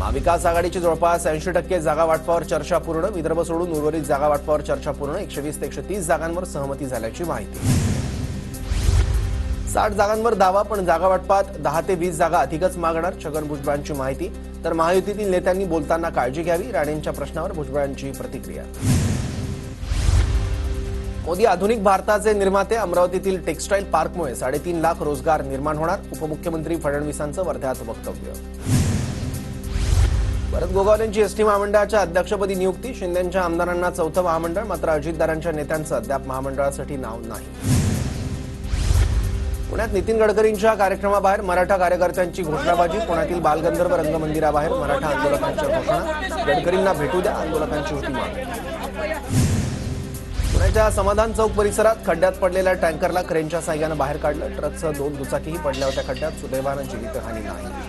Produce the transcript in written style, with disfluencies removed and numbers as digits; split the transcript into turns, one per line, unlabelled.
महाविकास आघाडीची जवळपास 80% जागा वाटपावर चर्चा पूर्ण. विदर्भ सोडून उर्वरित जागा वाटपावर चर्चा पूर्ण. 120 ते 130 जागांवर सहमती झाल्याची माहिती. 60 जागांवर दावा, पण जागा वाटपात 10 ते 20 जागा अधिकच मागणार. छगन भुजबळांची माहिती. तर महायुतीतील नेत्यांनी बोलताना काळजी घ्यावी. राणेंच्या प्रश्नावर भुजबळांची प्रतिक्रिया. मोदी आधुनिक भारताचे निर्माते. अमरावतीतील टेक्सटाईल पार्कमुळे 3.5 लाख रोजगार निर्माण होणार. उपमुख्यमंत्री फडणवीसांचं वर्ध्यात वक्तव्य. भरत गोगावलेंची एसटी महामंडळाच्या अध्यक्षपदी नियुक्ती. शिंदेंच्या आमदारांना 4थं महामंडळ. मात्र अजितदारांच्या नेत्यांचं अद्याप महामंडळासाठी नाव नाही. पुण्यात नितीन गडकरींच्या कार्यक्रमाबाहेर मराठा कार्यकर्त्यांची घोषणाबाजी. पुण्यातील बालगंधर्व रंगमंदिराबाहेर मराठा आंदोलकांच्या घोषणा. गडकरींना भेटू द्या, आंदोलकांची होती मागणी. पुण्याच्या समाधान चौक परिसरात खड्ड्यात पडलेल्या टँकरला क्रेनच्या साहाय्यानं बाहेर काढलं. ट्रकसह 2 दुचाकीही पडल्या होत्या खड्ड्यात. सुदैवानं जीवितहानी नाही.